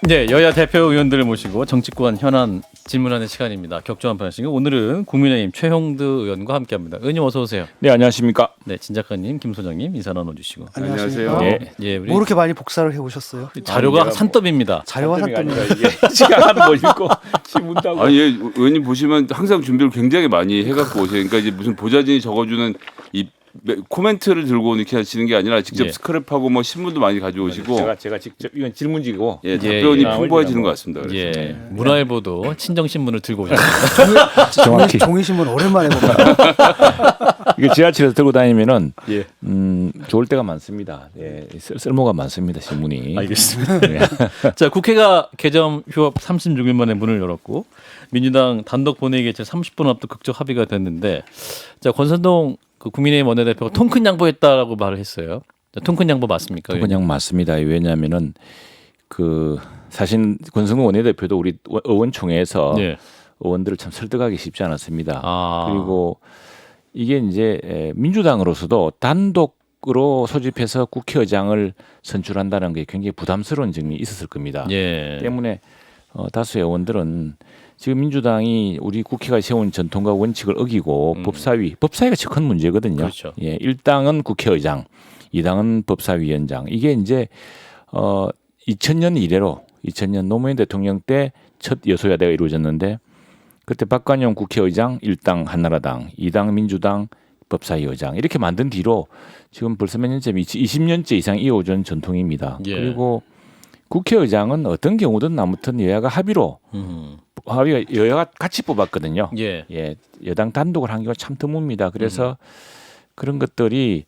네, 여야 대표 의원들을 모시고 정치권 현안 질문하는 시간입니다. 격조한 panel. 오늘은 국민의힘 최형두 의원과 함께합니다. 의원님 어서 오세요. 네, 안녕하십니까. 네, 진 작가님, 김 소장님 인사 나눠주시고. 안녕하세요. 네, 예, 우리 뭐 이렇게 많이 복사를 해오셨어요? 자료가 산더미입니다. 자료가 산더미. 시간 한번 읽고 신문다고. 아니, 예, 의원님 보시면 항상 준비를 굉장히 많이 해갖고 오세요. 그러니까 이제 무슨 보좌진이 적어주는 이 코멘트를 들고 이렇게 하시는 게 아니라 직접 예. 스크랩하고 뭐 신문도 많이 가져오시고 제가 직접 이건 질문지고 예, 답변이 예. 풍부해지는 것 같습니다. 그래서. 예, 문화일보도 친정 신문을 들고 오셨습니다. 정확히 종이신문 오랜만에 봅니다. 이게 지하철에서 들고 다니면은 예, 좋을 때가 많습니다. 예, 쓸모가 많습니다 신문이. 알겠습니다. 예. 자, 국회가 개점 휴업 36일 만에 문을 열었고 민주당 단독 본회의 개최 30분 앞둔 극적 합의가 됐는데, 자, 권선동 그 국민의힘 원내대표가 통 큰 양보했다라고 말을 했어요. 통 큰 양보 맞습니까? 그냥 맞습니다. 왜냐하면은 그 사실 권성동 원내대표도 우리 의원총회에서 예. 의원들을 참 설득하기 쉽지 않았습니다. 아. 그리고 이게 이제 민주당으로서도 단독으로 소집해서 국회의장을 선출한다는 게 굉장히 부담스러운 점이 있었을 겁니다. 예. 때문에 다수의 의원들은 지금 민주당이 우리 국회가 세운 전통과 원칙을 어기고 법사위가 제일 큰 문제거든요. 그렇죠. 예, 1당은 국회의장, 2당은 법사위원장. 이게 이제 2000년 이래로 2000년 노무현 대통령 때 첫 여소야대가 이루어졌는데, 그때 박관용 국회의장 1당 한나라당, 2당 민주당 법사위의장 이렇게 만든 뒤로 지금 벌써 몇 년째 20년째 이상 이어오던 전통입니다. 예. 그리고 국회의장은 어떤 경우든 아무튼 여야가 합의가 여야가 같이 뽑았거든요. 예. 예, 여당 단독을 한 경우가 참 드뭅니다. 그래서 그런 것들이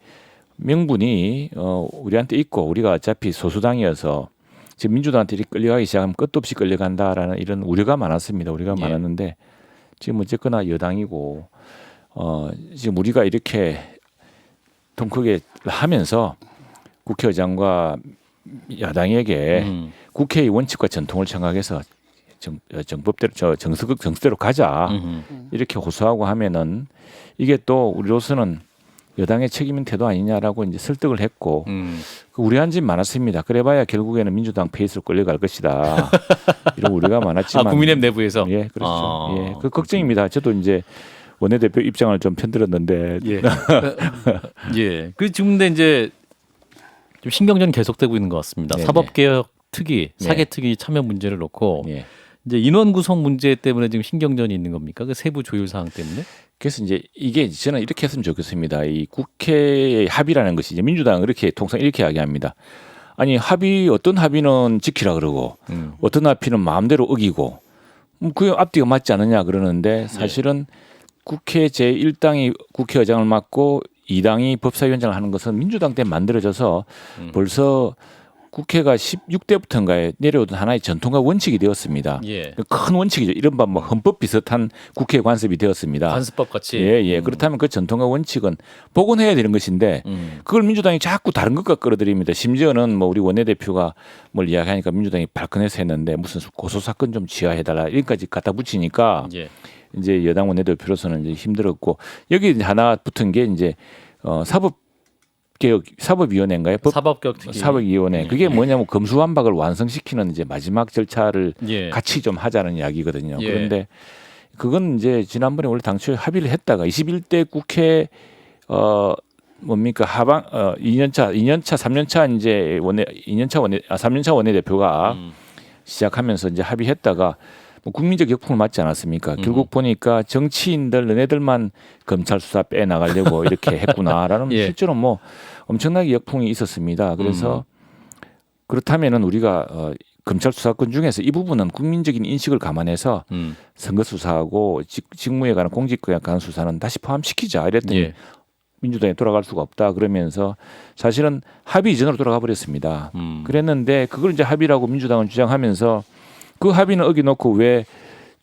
명분이 우리한테 있고, 우리가 어차피 소수당이어서 지금 민주당한테 이렇게 끌려가기 시작하면 끝도 없이 끌려간다라는 이런 우려가 많았습니다. 우려가 예. 많았는데 지금 어쨌거나 여당이고 지금 우리가 이렇게 통 크게 하면서 국회의장과 야당에게 국회의 원칙과 전통을 청각해서 정법대로 정석대로 가자 이렇게 호소하고 하면은 이게 또 우리로서는 여당의 책임인 태도 아니냐라고 이제 설득을 했고 우려한 점 많았습니다. 그래봐야 결국에는 민주당 페이스로 끌려갈 것이다. 이런 우려가 많았지만 국민의힘 내부에서 예, 그렇죠. 예, 그 걱정입니다. 저도 이제 원내대표 입장을 좀 편들었는데 예. 예. 그 지금 근데 이제 좀 신경전이 계속되고 있는 것 같습니다. 네네. 사법개혁 특위, 네. 사개특위 참여 문제를 놓고 예. 이제 인원 구성 문제 때문에 지금 신경전이 있는 겁니까? 그 세부 조율 사항 때문에? 그래서 이제 이게 저는 이렇게 했으면 좋겠습니다. 이 국회의 합의라는 것이 이제 민주당은 이렇게 통상 이렇게 이야기합니다. 아니 어떤 합의는 지키라 그러고 어떤 합의는 마음대로 어기고 그 앞뒤가 맞지 않느냐 그러는데, 사실은 국회 제1당이 국회의장을 맡고 2당이 법사위원장을 하는 것은 민주당 때 만들어져서 벌써 국회가 16대부터인가에 내려오던 하나의 전통과 원칙이 되었습니다. 예. 큰 원칙이죠. 이른바 뭐 헌법 비슷한 국회 관습이 되었습니다. 관습법 같이. 예. 그렇다면 그 전통과 원칙은 복원해야 되는 것인데 그걸 민주당이 자꾸 다른 것과 끌어들입니다. 심지어는 뭐 우리 원내대표가 뭘 이야기하니까 민주당이 발끈해서 했는데 무슨 고소 사건 좀 지화해달라 이까지 갖다 붙이니까 예. 이제 여당 원내대표로서는 이제 힘들었고, 여기 이제 하나 붙은 게 이제 사법위원회인가요? 사법개혁 특위. 사법위원회. 그게 뭐냐면 검수완박을 완성시키는 이제 마지막 절차를 예. 같이 좀 하자는 이야기거든요. 예. 그런데 그건 이제 지난번에 원래 당초에 합의를 했다가 21대 국회 2년차 3년차 이제 3년차 원내대표가 시작하면서 이제 합의했다가 뭐 국민적 역풍을 맞지 않았습니까? 결국 보니까 정치인들 너네들만 검찰 수사 빼 나가려고 이렇게 했구나라는 예. 실제로 뭐 엄청나게 역풍이 있었습니다. 그래서 그렇다면은 우리가 검찰 수사권 중에서 이 부분은 국민적인 인식을 감안해서 선거 수사하고 직무에 관한 공직에 관한 수사는 다시 포함시키자 이랬더니 예. 민주당에 돌아갈 수가 없다 그러면서 사실은 합의 이전으로 돌아가 버렸습니다. 그랬는데 그걸 이제 합의라고 민주당은 주장하면서 그 합의는 어기놓고 왜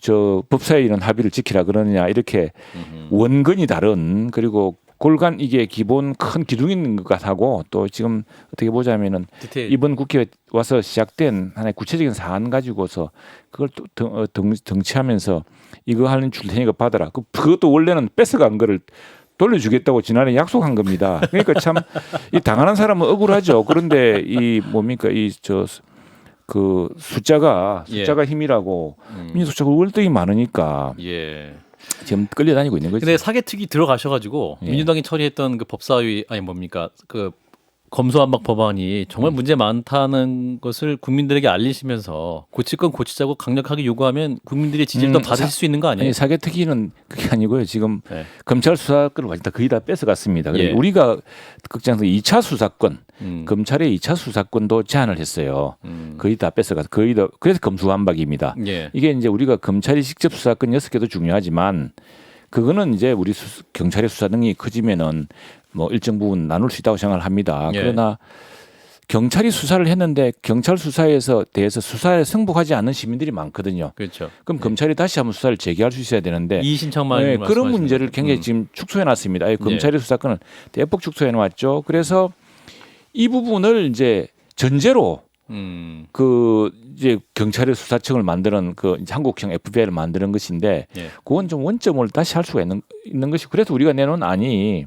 저 법사위는 합의를 지키라 그러느냐 이렇게 원건이 다른, 그리고 골간 이게 기본 큰 기둥인 것 같고, 또 지금 어떻게 보자면은 디테일. 이번 국회에 와서 시작된 하나의 구체적인 사안 가지고서 그걸 또 덩치하면서 이거 하는 줄 테니까 받아라. 그것도 원래는 뺏어간 거를 돌려주겠다고 지난해 약속한 겁니다. 그러니까 참 이 당하는 사람은 억울하죠. 그런데 이 뭡니까 그 숫자가 예. 힘이라고 민주수석을 월등히 많으니까 예. 지금 끌려다니고 있는 거죠. 근데 사개특위 들어가셔가지고 예. 민주당이 처리했던 그 법사위 아니 뭡니까 그 검수완박 법안이 정말 문제 많다는 것을 국민들에게 알리시면서 고칠 건 고치자고 강력하게 요구하면 국민들의 지지를 더 받으실 수 있는 거 아니에요? 아니 사개특위는 그게 아니고요. 지금 네. 검찰 수사권을 완전 거의 다 뺏어갔습니다. 그래서 예. 우리가 극장에서 2차 수사권, 음. 검찰의 2차 수사권도 제한을 했어요. 음. 거의 다 뺏어가서 거의 다 그래서 검수완박입니다. 예. 이게 이제 우리가 검찰이 직접 수사권 6개도 중요하지만 그거는 이제 우리 경찰의 수사 능력이 커지면은 뭐 일정 부분 나눌 수 있다고 생각을 합니다. 예. 그러나 경찰이 수사를 했는데 경찰 수사에서 대해서 수사에 승복하지 않는 시민들이 많거든요. 그렇죠. 그럼 검찰이 다시 한번 수사를 재개할 수 있어야 되는데 이의 신청만 네, 그런 말씀하시는 문제를 거죠. 굉장히 지금 축소해 놨습니다. 검찰의 수사권을 대폭 축소해 놨죠. 그래서 이 부분을 이제 전제로 그 이제 경찰의 수사청을 만드는 그 이제 한국형 FBI를 만드는 것인데 예. 그건 좀 원점을 다시 할 수가 있는 것이 그래서 우리가 내놓은 안이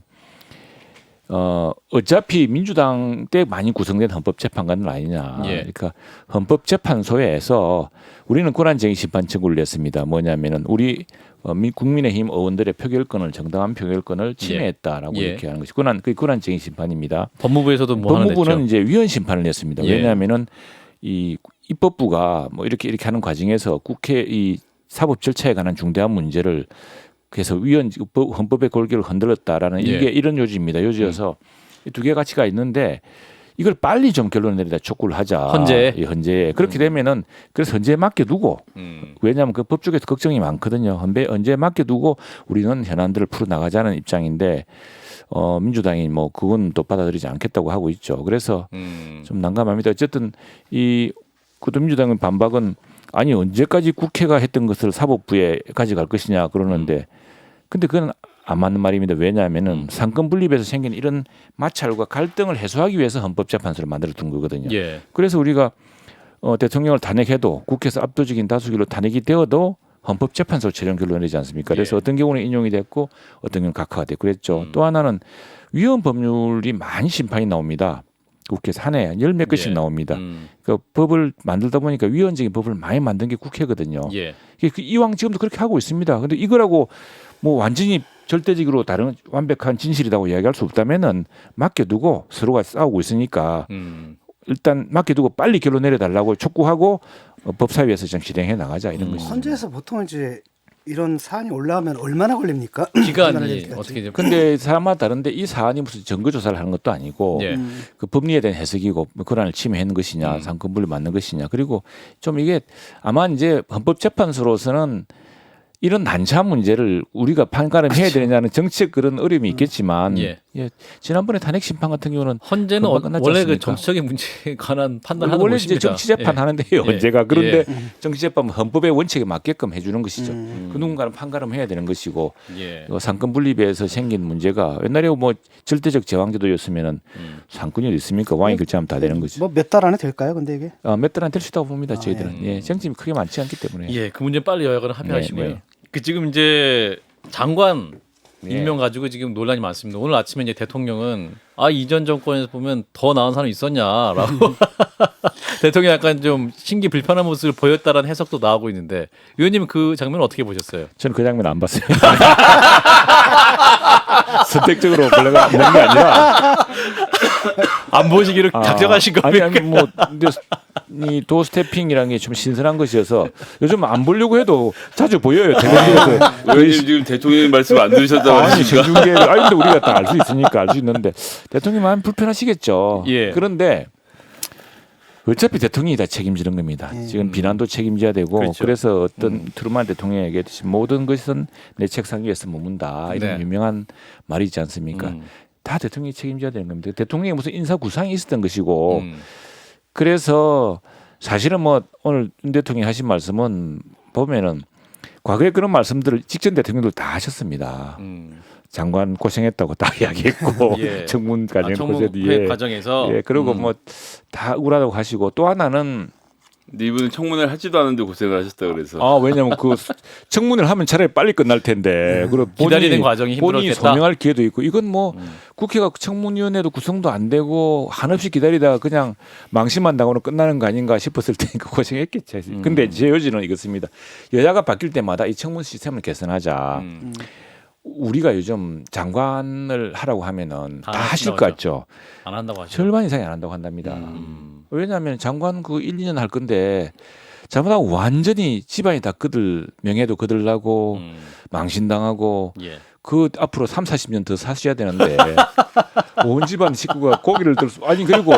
어차피 민주당 때 많이 구성된 헌법재판관은 아니냐. 예. 그러니까 헌법재판소에서 우리는 권한쟁의심판 청구를 냈습니다. 뭐냐면은 우리 국민의힘 의원들의 표결권을 정당한 표결권을 침해했다라고 예. 이렇게 하는 것이 권한쟁의심판입니다. 법무부에서도 뭐 하나 법무부는 냈죠. 이제 위헌 심판을 냈습니다. 예. 왜냐하면은 이 입법부가 뭐 이렇게 하는 과정에서 국회 이 사법 절차에 관한 중대한 문제를 그래서 헌법의 골격을 흔들었다라는 예. 이게 이런 요지입니다. 요지여서 이 두 개 가치가 있는데 이걸 빨리 좀 결론을 내리다 촉구를 하자. 헌재에? 이 헌재에 그렇게 되면은 그래서 헌재에 맡겨두고 왜냐하면 그 법 쪽에서 걱정이 많거든요. 헌재에 맡겨두고 우리는 현안들을 풀어 나가자는 입장인데 민주당이 뭐 그건 또 받아들이지 않겠다고 하고 있죠. 그래서 좀 난감합니다. 어쨌든 그것도 민주당의 반박은 아니 언제까지 국회가 했던 것을 사법부에 가져갈 것이냐 그러는데 근데 그건 안 맞는 말입니다. 왜냐하면은 상권 분립에서 생긴 이런 마찰과 갈등을 해소하기 위해서 헌법재판소를 만들어둔 거거든요. 예. 그래서 우리가 대통령을 탄핵해도 국회에서 압도적인 다수결로 탄핵이 되어도 헌법재판소 최종 결론을 내지 않습니까? 그래서 예. 어떤 경우는 인용이 됐고 어떤 경우는 각하가 됐고 그랬죠. 또 하나는 위헌 법률이 많이 심판이 나옵니다. 국회에서 한 해 열 몇 건씩 예. 나옵니다. 그 법을 만들다 보니까 위헌적인 법을 많이 만든 게 국회거든요. 예. 이왕 지금도 그렇게 하고 있습니다. 그런데 이거라고 뭐 완전히 절대적으로 다른 완벽한 진실이라고 이야기할 수 없다면은 맡겨두고 서로가 싸우고 있으니까 일단 맡겨두고 빨리 결론 내려달라고 촉구하고 법사위에서 좀 실행해 나가자 이런 것이죠. 헌재에서 보통 이제 이런 사안이 올라오면 얼마나 걸립니까? 기간이 어떻게 좀 근데 사람마다 다른데 이 사안이 무슨 증거 조사를 하는 것도 아니고 예. 그 법리에 대한 해석이고 뭐 권한을 침해한 것이냐 상권 분리 맞는 것이냐 그리고 좀 이게 아마 이제 헌법재판소로서는 이런 난처한 문제를 우리가 판가름해야 되느냐는 정치적 그런 어려움이 있겠지만 예. 지난번에 탄핵 심판 같은 경우는 헌재는 금방 끝났지 원래 그 않습니까? 정치적인 문제에 관한 판단하는 원래 곳입니다. 이제 정치 재판 예. 하는데요 예. 언제가 그런데 예. 정치 재판은 헌법의 원칙에 맞게끔 해주는 것이죠. 그 누군가는 판가름해야 되는 것이고 예. 상권 분립에서 생긴 문제가 옛날에 뭐 절대적 제왕제도였으면은 상권이 어디 있습니까? 왕이 결정하면 다 되는 거죠. 뭐 몇 달 안에 될까요? 근데 이게 몇 달 안 될 수 있다고 봅니다. 저희들은 쟁점이 크게 많지 않기 때문에. 예, 그 문제 빨리 여야가 합의하시고요. 네, 네. 그 지금 이제 장관 네. 임명 가지고 지금 논란이 많습니다. 오늘 아침에 이제 대통령은 이전 정권에서 보면 더 나은 사람이 있었냐라고 대통령이 약간 좀 신기 불편한 모습을 보였다라는 해석도 나오고 있는데 의원님은 그 장면 어떻게 보셨어요? 저는 그 장면 안 봤어요. 선택적으로 걸려가 없는 게 아니라 안 보시기로 작정하신 아니 겁니까? 뭐 이 도스태핑이라는 게 좀 신선한 것이어서 요즘 안 보려고 해도 자주 보여요. 텔레비전에서. 의원님 지금 대통령님 말씀 안 들으셨다고 아니 하십니까? 정중계 아니 근데 우리가 다 알 수 있으니까 알 수 있는데 대통령이 마음 불편하시겠죠. 예. 그런데 어차피 대통령이 다 책임지는 겁니다. 지금 비난도 책임져야 되고 그렇죠. 그래서 어떤 트루만 대통령이 얘기했듯이 모든 것은 내 책상 위에서 머문다 이런 네. 유명한 말이 있지 않습니까? 다 대통령이 책임져야 되는 겁니다. 대통령이 무슨 인사 구상이 있었던 것이고 그래서 사실은 뭐 오늘 윤 대통령이 하신 말씀은 보면은 과거에 그런 말씀들을 직전 대통령도 다 하셨습니다. 장관 고생했다고 다 이야기했고 예. 청문 과정 청문회 과정에서 예, 그리고 뭐 다 억울하다고 하시고 또 하나는 근데 이분은 청문회를 하지도 않았는데 고생을 하셨다 그래서. 아 왜냐면 그 청문회를 하면 차라리 빨리 끝날 텐데 그리고 기다리는 과정이 본인이 힘들었겠다. 소명할 기회도 있고 이건 뭐 국회가 청문위원회도 구성도 안 되고 한없이 기다리다가 그냥 망신만 당하고 끝나는 거 아닌가 싶었을 테니까 고생했겠지. 근데 제 요지는 이렇습니다. 여야가 바뀔 때마다 이 청문 시스템을 개선하자. 우리가 요즘 장관을 하라고 하면은 다 하실 것 같죠. 안 한다고 하죠. 절반 이상이 안 한다고 한답니다. 왜냐하면 장관 그 1, 2년 할 건데 잘못하면 완전히 집안이 다 그들 명예도 그들나고 망신당하고 예. 그 앞으로 3, 40년 더 사셔야 되는데 온 집안 식구가 고기를 들수 아니 그리고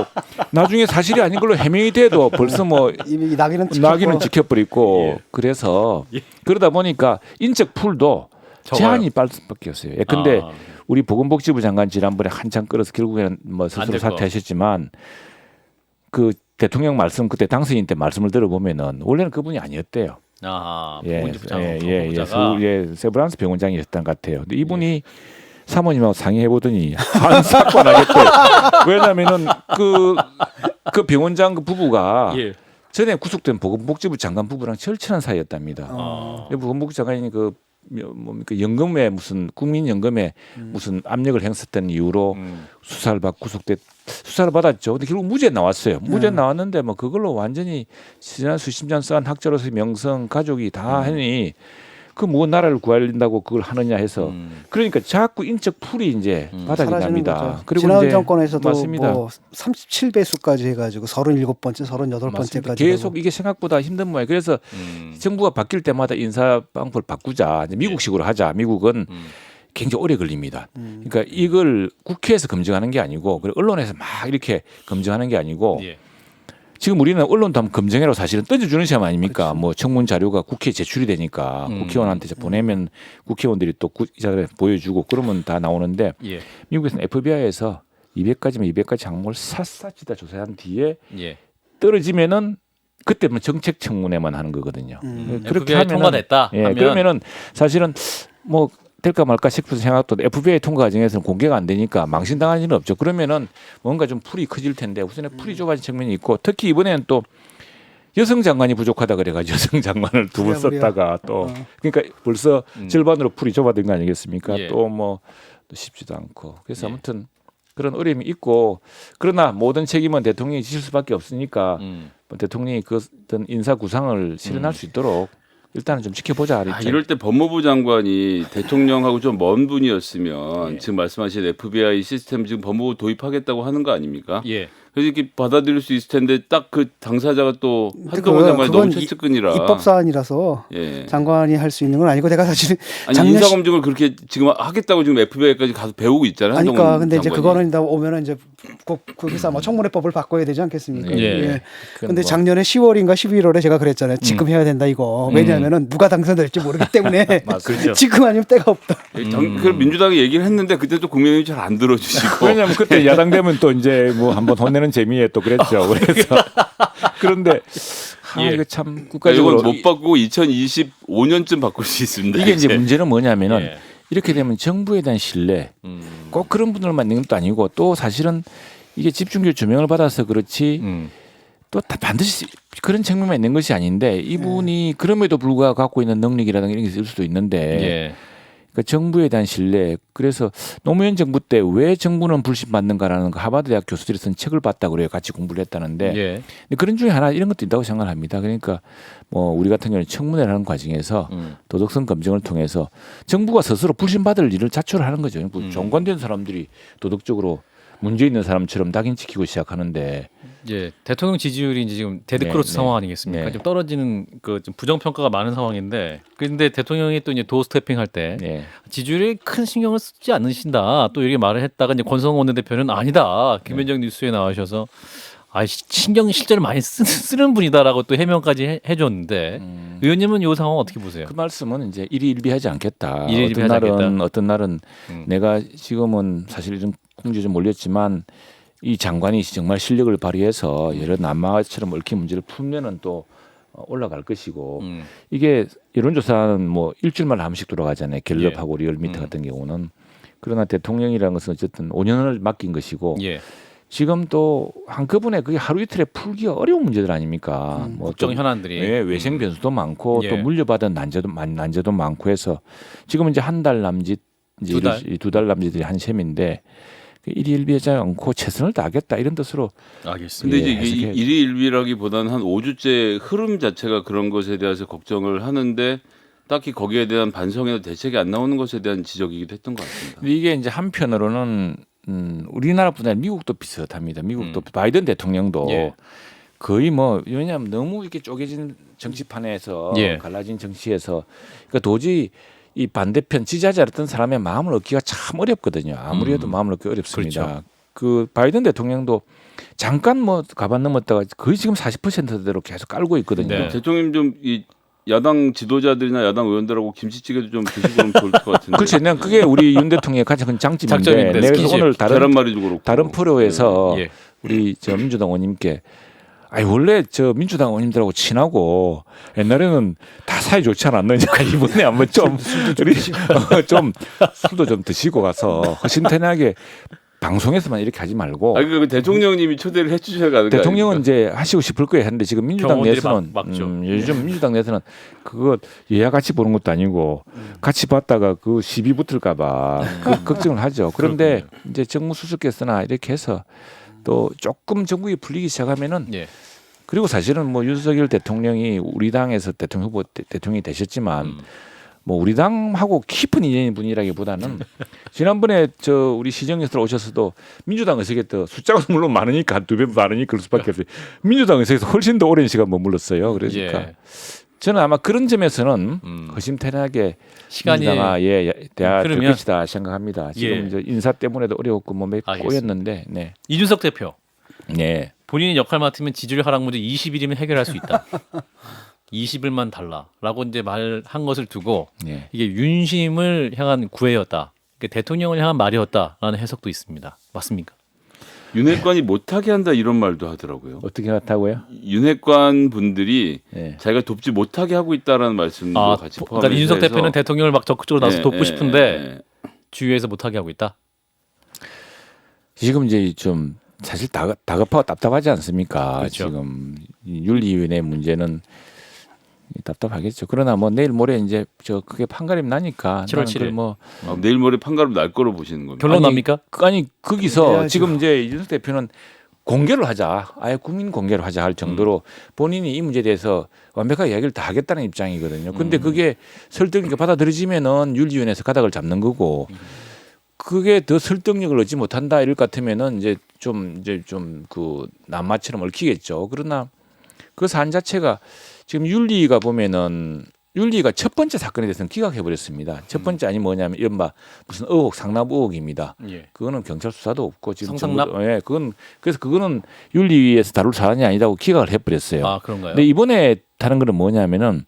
나중에 사실이 아닌 걸로 해명이 돼도 벌써 뭐 이미 낙인은 찍혀버리고 예. 그래서 그러다 보니까 인적 풀도 제한이 빠를 수밖에 없어요. 예, 근데 우리 보건복지부 장관 지난번에 한참 끌어서 결국에는 뭐 스스로 사퇴하셨지만 그 대통령 말씀 그때 당선인 때 말씀을 들어보면은 원래는 그분이 아니었대요. 보건복지부 장관 세브란스 병원장이었던 것 같아요. 근데 이분이 사모님하고 상의해 보더니 한 사건 하겠대. 왜냐하면은 그 병원장 그 부부가 예. 전에 구속된 보건복지부 장관 부부랑 절친한 사이였답니다. 보건복지부 장관이 그 뭡니까 연금에 무슨 국민연금에 무슨 압력을 행사했던 이유로 수사를 받고 수사를 받았죠. 근데 결국 무죄 나왔어요. 무죄 나왔는데 뭐 그걸로 완전히 지난 수십 년 쌓은 학자로서의 명성 가족이 다 하니 그 뭐 나라를 구하려고 그걸 하느냐 해서 그러니까 자꾸 인적 풀이 이제 바닥이 납니다. 그리고 지난 정권에서도 맞습니다. 뭐 37배수까지 해가지고 37번째, 38번째까지 계속 이게 생각보다 힘든 모양. 그래서 정부가 바뀔 때마다 인사 방법을 바꾸자. 이제 미국식으로 하자. 미국은 굉장히 오래 걸립니다. 그러니까 이걸 국회에서 검증하는 게 아니고 그리고 언론에서 막 이렇게 검증하는 게 아니고 예. 지금 우리는 언론도 한번 검증해로 사실은 던져주는 시험 아닙니까? 그렇지. 뭐 청문 자료가 국회에 제출이 되니까 국회의원한테 보내면 국회의원들이 또 기자들에 보여주고 그러면 다 나오는데 예. 미국에서는 FBI에서 200가지면 200가지 항목을 샅샅이 다 조사한 뒤에 예. 떨어지면은 그때는 정책 청문회만 하는 거거든요. 그렇게 하면 통과됐다. 예, 그러면은 사실은 뭐 될까 말까 싶은 생각도 FBI 통과 과정에서는 공개가 안 되니까 망신당할 일은 없죠. 그러면은 뭔가 좀 풀이 커질 텐데 우선에 풀이 좁아진 측면이 있고 특히 이번에는 또 여성 장관이 부족하다 그래가지고 여성 장관을 두 번 썼다가 또 그러니까 벌써 절반으로 풀이 좁아진 거 아니겠습니까? 예. 또 뭐 쉽지도 않고 그래서 아무튼 그런 어려움이 있고 그러나 모든 책임은 대통령이 지실 수밖에 없으니까 대통령이 그 어떤 인사 구상을 실현할 수 있도록 일단은 좀 지켜보자. 이럴 때 법무부 장관이 대통령하고 좀 먼 분이었으면 지금 말씀하신 FBI 시스템 지금 법무부 도입하겠다고 하는 거 아닙니까? 예. 그래서 이렇게 받아들일 수 있을 텐데 딱 그 당사자가 또 한동훈 장관이 너무 최측근이라 입법 사안이라서 장관이 할 수 있는 건 아니고 내가 사실 인사 검증을 그렇게 지금 하겠다고 지금 FBI까지 가서 배우고 있잖아요. 그러니까 근데 이제 그거는 오면은 이제 거기서 뭐 청문회법을 바꿔야 되지 않겠습니까? 예. 근데 작년에 10월인가 11월에 제가 그랬잖아요. 지금 해야 된다 이거. 왜냐하면은 누가 당선될지 모르기 때문에 그렇죠. 지금 아니면 때가 없다. 그 민주당이 얘기를 했는데 그때도 국민의힘이 잘 안 들어주시고. 왜냐하면 그때 야당 되면 또 이제 뭐 한번 혼내는 재미에 또 그랬죠. 그래서 그런데 이거 참 국가적으로 이건 못 바꾸고 2025년쯤 바꿀 수 있습니다. 이게 이제 문제는 뭐냐면은 이렇게 되면 정부에 대한 신뢰 꼭 그런 분들만 있는 것도 아니고 또 사실은 이게 집중력 조명을 받아서 그렇지 또 다 반드시 그런 측면만 있는 것이 아닌데 이분이 그럼에도 불구하고 갖고 있는 능력이라든가 이런 게 있을 수도 있는데 그러니까 정부에 대한 신뢰. 그래서 노무현 정부 때 왜 정부는 불신받는가라는 거 하버드 대학 교수들이 쓴 책을 봤다고 그래요. 같이 공부를 했다는데 근데 그런 중에 하나 이런 것도 있다고 생각을 합니다. 그러니까 뭐 우리 같은 경우는 청문회를 하는 과정에서 도덕성 검증을 통해서 정부가 스스로 불신받을 일을 자초를 하는 거죠. 정관된 사람들이 도덕적으로 문제 있는 사람처럼 낙인 찍히고 시작하는데 대통령 지지율이 이제 지금 데드크로스 상황 아니겠습니까? 좀 떨어지는 그 좀 부정 평가가 많은 상황인데 그런데 대통령이 또 이제 도어스태핑 할 때 지지율에 큰 신경을 쓰지 않으신다 또 이렇게 말을 했다가 이제 권성동 원내대표는 아니다 김현정 뉴스에 나와셔서 신경 실제로 많이 쓰는 분이다라고 또 해명까지 해줬는데 의원님은 이 상황 어떻게 보세요? 그 말씀은 이제 일희일비하지 않겠다. 일희일비하지 어떤 날은 내가 지금은 사실 좀 궁지에 좀 몰렸지만 이 장관이 정말 실력을 발휘해서 여러 남마처럼 얽힌 문제를 풀면은 또 올라갈 것이고 이게 여론조사는 뭐 일주일마다 한 번씩 돌아가잖아요. 갤럽하고 리얼미터 같은 경우는. 그러나 대통령이라는 것은 어쨌든 5년을 맡긴 것이고 지금 또 한꺼번에 그게 하루 이틀에 풀기가 어려운 문제들 아닙니까? 뭐 국정 또 현안들이 예, 외생 변수도 많고 예. 또 물려받은 난제도 많고 해서 지금은 이제 한 달 남짓 이제 두 달? 두 달 남짓들이 한 셈인데 일희일비하지 않고 최선을 다하겠다 이런 뜻으로 알겠습니다. 근데 예, 이제 이게 해석해- 일희일비라기보다는 한 5주째 흐름 자체가 그런 것에 대해서 걱정을 하는데 딱히 거기에 대한 반성이나 대책이 안 나오는 것에 대한 지적이기도 했던 것 같습니다. 근데 이게 이제 한편으로는 우리나라뿐만 아니라 미국도 비슷합니다. 미국도 바이든 대통령도 예. 거의 뭐 왜냐하면 너무 이렇게 쪼개진 정치판에서 예. 갈라진 정치에서 그러니까 도저히 이 반대편 지지하지 않았던 사람의 마음을 얻기가 참 어렵거든요. 아무리 해도 마음을 얻기 어렵습니다. 그렇죠. 그 바이든 대통령도 잠깐 뭐 가반 넘었다가 거의 지금 40%대로 계속 깔고 있거든요. 네. 대통령 좀 이 야당 지도자들이나 야당 의원들하고 김치찌개도 좀 드시고 그러면 좋을 것 같은데. 그렇지. 난 그게 우리 윤 대통령의 가장 큰 장점인데 장점인데, 내가 스킨십. 오늘 계란말이도 그렇고. 다른 프로에서 예. 우리 저 민주당 의원님께 아니 원래 저 민주당 의원님들하고 친하고 옛날에는 다 사이 좋지 않았느냐 이번에 한번 좀 우리 좀 술도 좀 드시고 가서 허심탄회하게 방송에서만 이렇게 하지 말고 아 그 대통령님이 초대를 해주셔야 가는 거 대통령은 아닙니까? 이제 하시고 싶을 거예요 했는데 지금 민주당 경호원들이 내에서는 막죠. 요즘 민주당 내에서는 그거 얘야 같이 보는 것도 아니고 같이 봤다가 그 시비 붙을까봐 그 걱정을 하죠. 그런데 이제 정무 수석께서나 이렇게 해서 또 조금 정국이 풀리기 시작하면은 예. 그리고 사실은 뭐 윤석열 대통령이 우리 당에서 대통령 후보 대통령이 되셨지만 뭐 우리 당하고 깊은 인연인 분이라기보다는 지난번에 저 우리 시정에서 오셔서도 민주당 의석에 또 숫자가 물론 많으니까 한 2배 많으니까 그럴 수밖에 없어요. 민주당 의석에서 훨씬 더 오랜 시간 머물렀어요. 그러니까 예. 저는 아마 그런 점에서는 허심탄회하게 시간이 민주당아 대화 될 흐르면- 것이다 생각합니다. 지금 예. 이제 인사 때문에도 어려웠고 뭐 몇 알겠습니다. 꼬였는데 네. 이준석 대표 네. 본인이 역할 맡으면 지지율 하락 문제 20일이면 해결할 수 있다. 20일만 달라라고 이제 말한 것을 두고 네. 이게 윤심을 향한 구애였다. 그러니까 대통령을 향한 말이었다라는 해석도 있습니다. 맞습니까? 윤핵관이 못하게 한다 이런 말도 하더라고요. 어떻게 같다고요? 윤핵관 분들이 네. 자기가 돕지 못하게 하고 있다라는 말씀도 같이 포함해서 그러니까 이준석 대표는 대통령을 막 적극적으로 나서 예, 돕고 예, 싶은데 예. 주위에서 못하게 하고 있다. 지금 이제 좀 사실 다급하고 답답하지 않습니까? 그렇죠. 지금 이 윤리위원회 문제는 답답하겠죠. 그러나 뭐 내일 모레 이제 저 그게 판가름 나니까 7월 나는 7일. 그걸 뭐 내일 모레 판가름 날 거로 보시는 겁니다. 결론 납니까? 아니 거기서 내야죠. 지금 이제 이준석 대표는 공개를 하자, 아예 국민 공개를 하자 할 정도로 본인이 이 문제에 대해서 완벽하게 이야기를 다 하겠다는 입장이거든요. 근데 그게 설득력이 받아들여지면은 윤리위원회에서 가닥을 잡는 거고 그게 더 설득력을 얻지 못한다 이럴 것 같으면은 이제 좀 그 남마처럼 얽히겠죠. 그러나 그 사안 자체가 지금 윤리가 보면은 윤리가 첫 번째 사건에 대해서는 기각해 버렸습니다. 첫 번째 아니 뭐냐면 이른바 무슨 의혹 상납 의혹입니다. 예. 그거는 경찰 수사도 없고 지금 성상납? 예, 그건 그래서 그거는 윤리위에서 다룰 사안이 아니다고 기각을 해버렸어요. 아 그런가요? 근데 이번에 다른 거는 뭐냐면은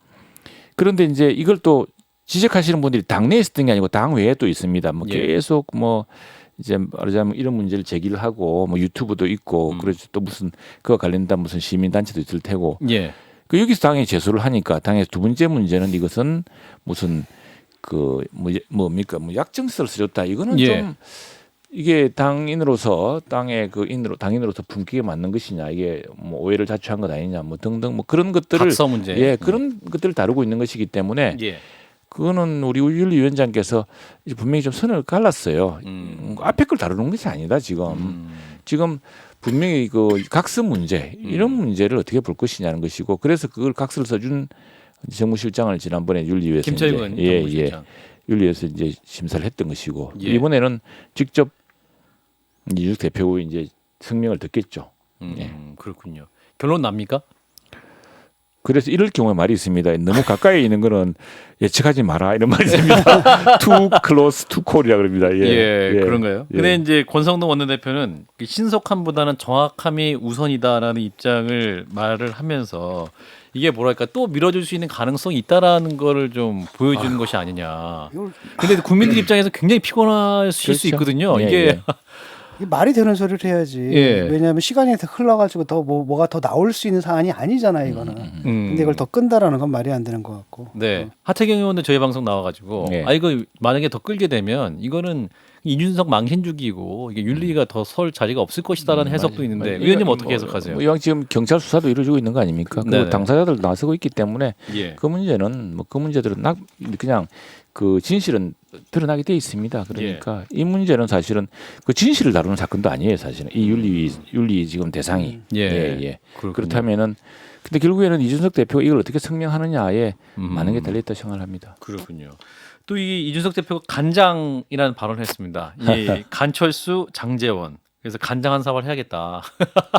그런데 이제 이걸 또 지적하시는 분들이 당내에 있었던 게 아니고 당 외에 또 있습니다. 뭐 예. 계속 뭐 이제 말하자면 이런 문제를 제기를 하고 뭐 유튜브도 있고 그래서 또 무슨 그와 관련된 무슨 시민단체도 있을 테고 예. 그 여기서 당에 제소를 하니까 당의 두 번째 문제는 이것은 무슨 그 뭡니까 뭐 약정서를 써줬다 이거는 예. 좀 이게 당인으로서 당의 그 당인으로서 품기에 맞는 것이냐 이게 뭐 오해를 자초한 것 아니냐 뭐 등등 뭐 그런 것들을 각서 문제. 예 그런 것들을 다루고 있는 것이기 때문에 예. 그거는 우리 윤리위원장께서 이제 분명히 좀 선을 갈랐어요. 음. 앞에 걸 다루는 것이 아니다 지금 분명히 그 각서 문제 이런 문제를 어떻게 볼 것이냐는 것이고 그래서 그걸 각서를 써준 정무실장을 지난번에 윤리위에서 김철근 이제 정무실장. 윤리위에서 이제 심사를 했던 것이고 예. 이번에는 직접 이준석 대표의 이제 성명을 듣겠죠. 예. 그렇군요. 결론 납니까? 그래서 이럴 경우에 말이 있습니다. 너무 가까이 있는 거는 예측하지 마라 이런 말이 있습니다. Too close to call이라 그럽니다. 예, 그런가요? 예. 근데 이제 권성동 원내대표는 신속함보다는 정확함이 우선이다라는 입장을 말을 하면서 이게 뭐랄까 또 밀어줄 수 있는 가능성이 있다라는 거를 좀 보여주는 것이 아니냐. 근데 국민들 입장에서 굉장히 피곤하실 수 그렇죠. 있거든요. 예, 이게 예. 이게 말이 되는 소리를 해야지. 예. 왜냐하면 시간이 흘러가지고 더 뭐가 더 나올 수 있는 사안이 아니잖아요, 이거는. 근데 이걸 더 끈다라는 건 말이 안 되는 것 같고. 네. 하태경 의원도 저희 방송 나와가지고 네. 아 이거 만약에 더 끌게 되면 이거는 이준석 망신주기고 이게 윤리가 더 설 자리가 없을 것이다라는 해석도 있는데 의원님 어떻게 해석하세요? 이왕 지금 경찰 수사도 이루어지고 있는 거 아닙니까? 네네. 그 당사자들 나서고 있기 때문에 예. 그 문제는 그 문제들은 그냥 그 진실은 드러나게 돼 있습니다. 그러니까 이 문제는 사실은 그 진실을 다루는 사건도 아니에요. 사실은 이 윤리 지금 대상이 예. 그렇군요. 그렇다면은 근데 결국에는 이준석 대표가 이걸 어떻게 성명하느냐에 많은 게 달려 있다 생각을 합니다. 그렇군요. 또 이 이준석 대표가 간장이라는 발언을 했습니다. 이 간철수, 장재원. 그래서 간장한 사과를 해야겠다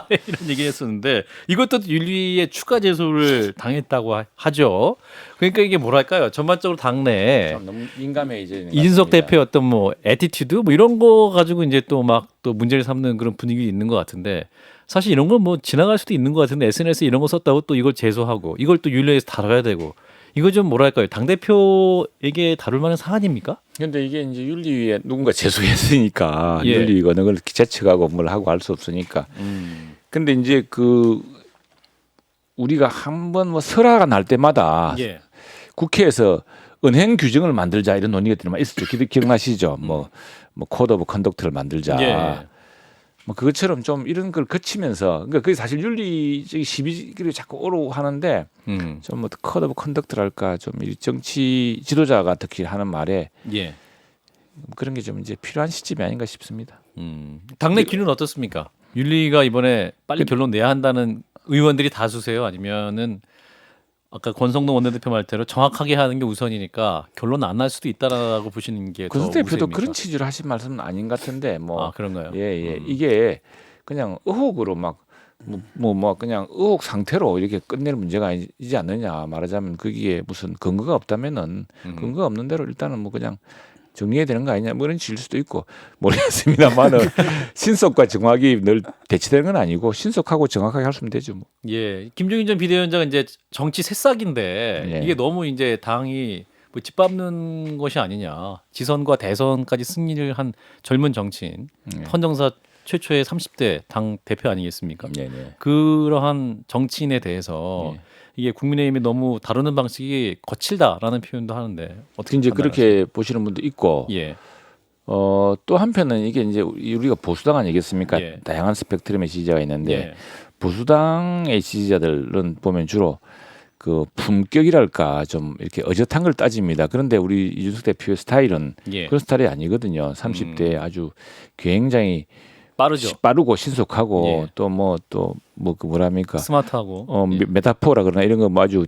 이런 얘기를 했었는데 이것도 윤리에 추가 제소를 당했다고 하죠. 그러니까 이게 뭐랄까요? 전반적으로 당내에 너무 민감해지는 이준석 대표의 어떤 뭐 애티튜드 뭐 이런 거 가지고 이제 또 막 또 문제를 삼는 그런 분위기 있는 것 같은데 사실 이런 건 뭐 지나갈 수도 있는 것 같은데 SNS에 이런 거 썼다고 또 이걸 제소하고 이걸 또 윤리에서 다뤄야 되고 이거 좀 뭐랄까요? 당 대표에게 다룰 만한 사안입니까? 근데 이게 이제 윤리위에 누군가 제소했으니까 예. 윤리위가 그걸 제측하고 뭘 하고 할 수 없으니까. 근데 이제 그 우리가 한번 뭐 설화가 날 때마다 예. 국회에서 은행 규정을 만들자 이런 논의가 막 있었죠. 기억나시죠? 뭐 코드 오브 컨덕트를 만들자. 예. 뭐 그것처럼 좀 이런 걸 거치면서 그러니까 그게 사실 윤리적인 시비를 자꾸 오르고 하는데 좀 뭐 코드 오브 컨덕트랄까 좀 이 정치 지도자가 특히 하는 말에 예. 그런 게 좀 이제 필요한 시점이 아닌가 싶습니다. 당내 기류는 어떻습니까? 윤리가 이번에 빨리 결론 내야 한다는 의원들이 다수세요? 아니면은 아까 권성동 원내대표 말대로 정확하게 하는 게 우선이니까 결론 안 날 수도 있다라고 보시는 게 더 권성 대표도 우세입니까? 그런 취지로 하신 말씀은 아닌 것 같은데 뭐 아 그런가요? 예. 이게 그냥 의혹으로 막 그냥 의혹 상태로 이렇게 끝낼 문제가 아니지 않느냐 말하자면 거기에 무슨 근거가 없다면은 근거가 없는 대로 일단은 뭐 그냥 정리해야 되는 거 아니냐 뭐 이런 질일 수도 있고 모르겠습니다만은 신속과 정확이 늘 대치되는 건 아니고 신속하고 정확하게 할 수 있으면 되죠. 뭐. 예, 김종인 전 비대위원장은 이제 정치 새싹인데 예. 이게 너무 이제 당이 뭐 짓밟는 것이 아니냐. 지선과 대선까지 승리를 한 젊은 정치인, 헌정사 최초의 30대 당 대표 아니겠습니까? 네네. 그러한 정치인에 대해서 이게 국민의힘이 너무 다루는 방식이 거칠다라는 표현도 하는데 어떻게 이제 판단하세요? 그렇게 보시는 분도 있고 예, 또 한편은 이게 이제 우리가 보수당 아니겠습니까? 예. 다양한 스펙트럼의 지지자가 있는데 예, 보수당의 지지자들은 보면 주로 그 품격이랄까 좀 이렇게 어젓한 걸 따집니다. 그런데 우리 이준석 대표의 스타일은 예. 그런 스타일이 아니거든요. 30대에 아주 굉장히 빠르죠. 빠르고 신속하고 예. 또 뭐 그 뭐랍니까? 스마트하고 예. 메타포라 그러나 이런 거 뭐 아주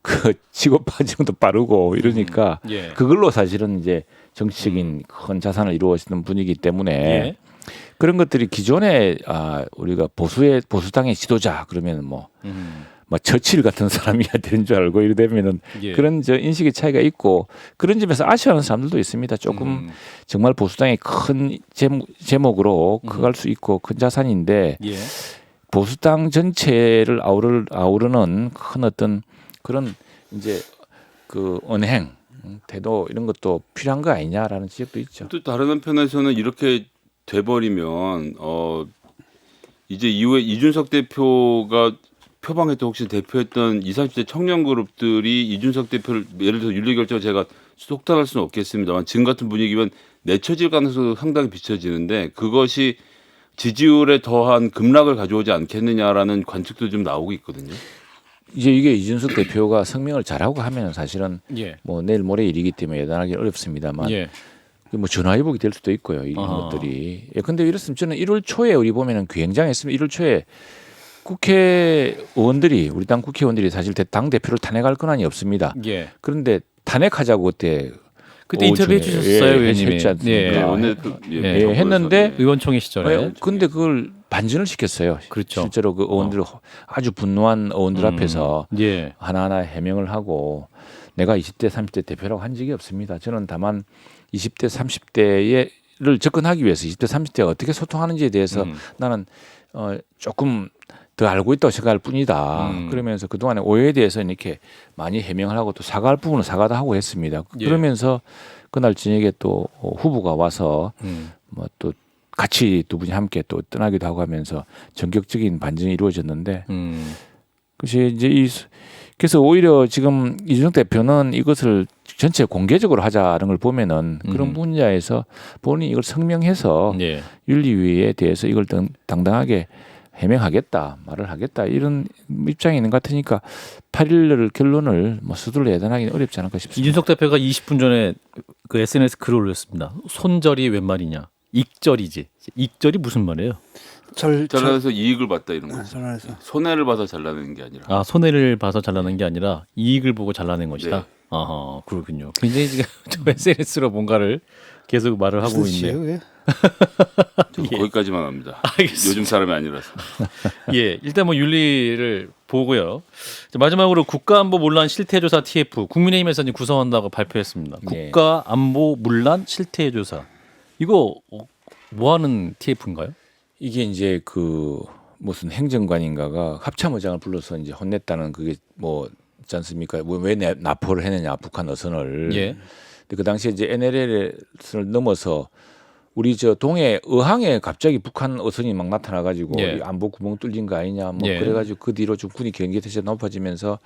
그 치고 빠지는 것도 빠르고 이러니까 예. 그걸로 사실은 이제 정치적인 큰 자산을 이루어지는 분위기 때문에 예. 그런 것들이 기존에 우리가 보수당의 지도자 그러면 뭐 처칠 같은 사람이야 되는 줄 알고 이러되면은 예. 그런 인식의 차이가 있고 그런 점에서 아쉬워하는 사람들도 있습니다. 조금 정말 보수당의 큰 제목으로 커갈 수 있고 큰 자산인데 예. 보수당 전체를 아우르는 큰 어떤 그런 이제 그 언행 태도 이런 것도 필요한 거 아니냐라는 지적도 있죠. 또 다른 한편에서는 이렇게 돼버리면 이제 이후에 이준석 대표가 표방했던 혹시 대표했던 20, 30대 청년 그룹들이 이준석 대표를 예를 들어서 윤리결정 제가 속단할 수는 없겠습니다만 지금 같은 분위기면 내쳐질 가능성도 상당히 비춰지는데 그것이 지지율에 더한 급락을 가져오지 않겠느냐라는 관측도 좀 나오고 있거든요. 이제 이게 이준석 대표가 성명을 잘하고 하면 사실은 예. 뭐 내일 모레 일이기 때문에 예단하기 어렵습니다만 예. 뭐 전화위복이 될 수도 있고요. 이런 것들이. 근데 이랬으면 저는 1월 초에 우리 보면은 굉장했으면 1월 초에 국회의원들이 우리 당 국회의원들이 사실 당 대표를 탄핵할 권한이 없습니다. 예. 그런데 탄핵하자고 그때 인터뷰 해주셨어요, 의원님이. 했지 않습니까? 예. 원내대표 했는데 의원총회 시절에. 근데 그걸 반전을 시켰어요. 그렇죠. 실제로 그 의원들 아주 분노한 의원들 앞에서 예. 하나하나 해명을 하고 내가 20대 30대 대표라고 한 적이 없습니다. 저는 다만 20대 30대를 접근하기 위해서 20대 30대가 어떻게 소통하는지에 대해서 나는 조금 더 알고 있다고 생각할 뿐이다. 그러면서 그동안의 오해에 대해서 이렇게 많이 해명을 하고 또 사과할 부분은 사과도 하고 했습니다. 예. 그러면서 그날 저녁에 또 후보가 와서 뭐 또 같이 두 분이 함께 또 떠나기도 하고 하면서 전격적인 반전이 이루어졌는데 그것이 이제 그래서 오히려 지금 이준석 대표는 이것을 전체 공개적으로 하자는 걸 보면은 그런 분야에서 본인이 이걸 성명해서 예. 윤리위에 대해서 이걸 당당하게 해명하겠다, 말을 하겠다 이런 입장이 있는 것 같으니까 8일 결론을 뭐 서둘러 예단하기는 어렵지 않을까 싶습니다. 이준석 대표가 20분 전에 그 SNS 글을 올렸습니다. 손절이 웬 말이냐? 익절이지. 익절이 무슨 말이에요? 잘라서 이익을 봤다 이런 거죠. 전환해서. 손해를 봐서 잘라내는 게 아니라. 아, 손해를 봐서 잘라낸 게 아니라 이익을 보고 잘라낸 것이다. 네. 아하, 그렇군요. 굉장히 지금 저 SNS로 뭔가를 계속 말을 하고 무슨 있네요. 짓이에요, 그게? 저 거기까지만 합니다. 알겠습니다. 요즘 사람이 아니라서. 예, 일단 뭐 윤리를 보고요. 자, 마지막으로 국가안보문란 실태조사 TF 국민의힘에서 이제 구성한다고 발표했습니다. 네. 국가안보문란 실태조사 이거 뭐 하는 TF인가요? 이게 이제 그 무슨 행정관인가가 합참의장을 불러서 이제 혼냈다는 그게 뭐 있지 않습니까? 왜 납포를 했느냐 북한 어선을. 예. 근데 그 당시에 이제 NLL을 넘어서 우리 저 동해 어항에 갑자기 북한 어선이 막 나타나가지고 예. 안보 구멍 뚫린 거 아니냐 뭐 예. 그래가지고 그 뒤로 좀 군이 경계 태세가 높아지면서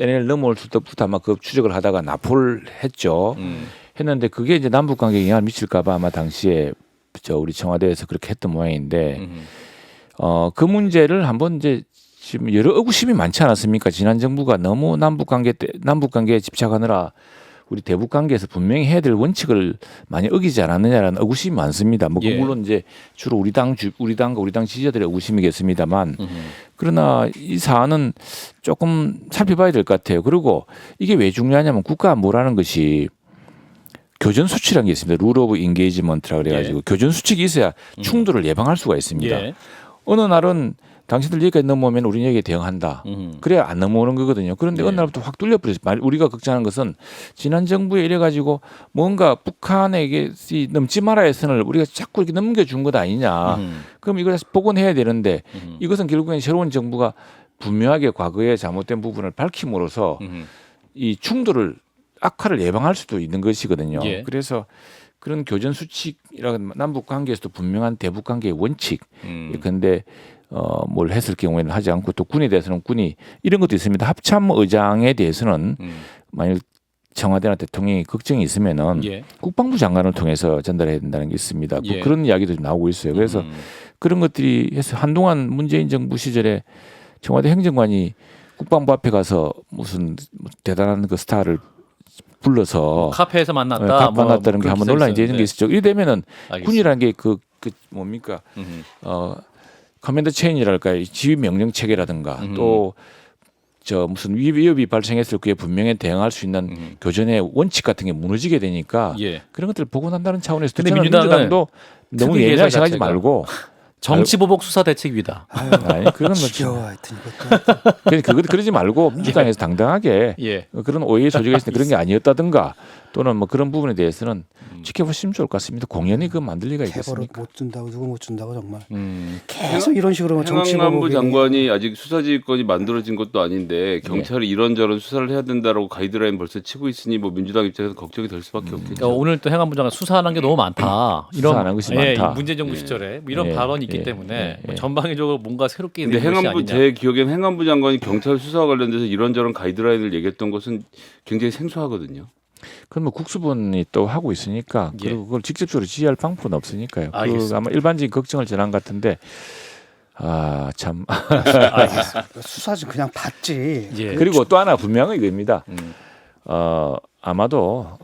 NLL 넘어올 때부터 아마 그 추적을 하다가 납포를 했죠. 했는데 그게 이제 남북 관계에 영향을 미칠까봐 아마 당시에 저 우리 청와대에서 그렇게 했던 모양인데 그 문제를 한번 이제 지금 여러 의구심이 많지 않았습니까? 지난 정부가 너무 남북 관계에 집착하느라 우리 대북 관계에서 분명히 해야 될 원칙을 많이 어기지 않았느냐라는 의구심이 많습니다. 뭐 예. 물론 이제 주로 우리 당과 우리 당 지지자들의 의구심이겠습니다만 그러나 이 사안은 조금 살펴봐야 될 것 같아요. 그리고 이게 왜 중요하냐면 국가안보라는 것이 교전 수칙이라는 게 있습니다. 룰 오브 인게이지먼트라고 그래가지고 예. 교전 교전 수칙이 있어야 충돌을 예방할 수가 있습니다. 예. 어느 날은 당신들 여기까지 넘어오면 우리는 여기에 대응한다. 그래야 안 넘어오는 거거든요. 그런데 예. 어느 날부터 확 뚫려버렸어요. 우리가 걱정하는 것은 지난 정부에 이래가지고 뭔가 북한에게 넘지 말아야 할 선을 우리가 자꾸 이렇게 넘겨준 것 아니냐. 그럼 이걸 복원해야 되는데 이것은 결국엔 새로운 정부가 분명하게 과거의 잘못된 부분을 밝힘으로써 이 충돌을 악화를 예방할 수도 있는 것이거든요. 예. 그래서 그런 교전 수칙이라는 남북 관계에서도 분명한 대북 관계의 원칙. 그런데 뭘 했을 경우에는 하지 않고 또 군에 대해서는 군이 이런 것도 있습니다. 합참의장에 대해서는 만일 청와대나 대통령이 걱정이 있으면은 예. 국방부 장관을 통해서 전달해야 된다는 게 있습니다. 예. 그런 이야기도 좀 나오고 있어요. 그래서 그런 것들이 해서 한동안 문재인 정부 시절에 청와대 행정관이 국방부 앞에 가서 무슨 대단한 그 스타를 불러서 카페에서 만났다. 만났다는 게 한번 논란이 되는 게 있었죠. 이래 되면은 알겠습니다. 군이라는 게 그 뭡니까 커맨드 체인이랄까요, 지휘 명령 체계라든가 또 저 무슨 위협이 발생했을 그에 분명히 대응할 수 있는 교전의 원칙 같은 게 무너지게 되니까 예. 그런 것들을 복원한다는 차원에서 근데 저는 민주당은 민주당도 너무 특위 예민하게 개설 생각하지 자체가 말고 정치보복 수사대책위다. 아니 그건 뭐 지겨워 하여튼 이것도. 그러지 말고 민주당에서 당당하게 예. 그런 오해의 소지가 있으니 그런 게 아니었다든가 또는 뭐 그런 부분에 대해서는 지켜보시면 좋을 것 같습니다. 공연이 그 만들 리가 개버릇 있겠습니까? 못 준다고 누구 못 준다고 정말. 계속 이런 식으로 정치 행안부 보복이. 장관이 아직 수사지휘권이 만들어진 것도 아닌데 경찰이 이런저런 수사를 해야 된다라고 가이드라인 벌써 치고 있으니 뭐 민주당 입장에서 걱정이 될 수밖에 없겠죠. 그러니까 오늘 또 행안부 장관 수사하는 게 너무 많다. 수사하는 것이 많다. 문재인 정부 시절에 뭐 이런 예, 발언이 있기 예, 때문에 예, 뭐 예. 전방위적으로 뭔가 새롭게 근데 된 것이 행안부 아니냐. 제 기억엔 행안부 장관이 경찰 수사와 관련돼서 이런저런 가이드라인을 얘기했던 것은 굉장히 생소하거든요. 그건 뭐 국수본이 또 하고 있으니까 예. 그리고 그걸 직접적으로 지휘할 방법은 없으니까요. 그 알겠습니다. 아마 일반적인 걱정을 전한 것 같은데 참 알겠습니다. 수사 좀 그냥 받지. 예. 그리고 또 하나 분명한 이겁니다. 아마도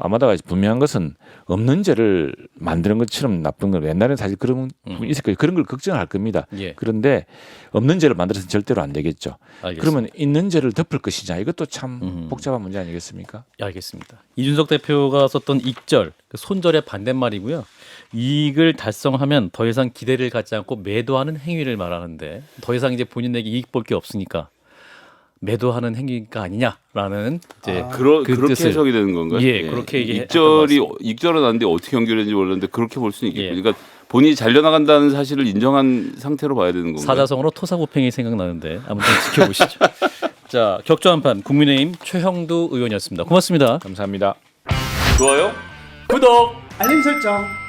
분명한 것은 없는 죄를 만드는 것처럼 나쁜 건 옛날에는 사실 그런 부분이 있을 거예요. 그런 걸 걱정할 겁니다. 예. 그런데 없는 죄를 만들어서는 절대로 안 되겠죠. 알겠습니다. 그러면 있는 죄를 덮을 것이냐 이것도 참 복잡한 문제 아니겠습니까? 알겠습니다. 이준석 대표가 썼던 익절, 그 손절의 반대말이고요. 이익을 달성하면 더 이상 기대를 갖지 않고 매도하는 행위를 말하는데 더 이상 이제 본인에게 이익 볼 게 없으니까 매도하는 행위가 아니냐라는 이제 그렇게 뜻을 해석이 되는 건가요? 예, 그렇게 얘기했던 익절은 아닌데 어떻게 연결했는지 모르는데 그렇게 볼 수는 있겠고, 예. 그러니까 본인이 잘려나간다는 사실을 인정한 상태로 봐야 되는 건가요? 사자성어로 토사구팽이 생각나는데 아무튼 지켜보시죠. 자, 격조 한판 국민의힘 최형두 의원이었습니다. 고맙습니다. 감사합니다. 좋아요? 구독. 알림 설정.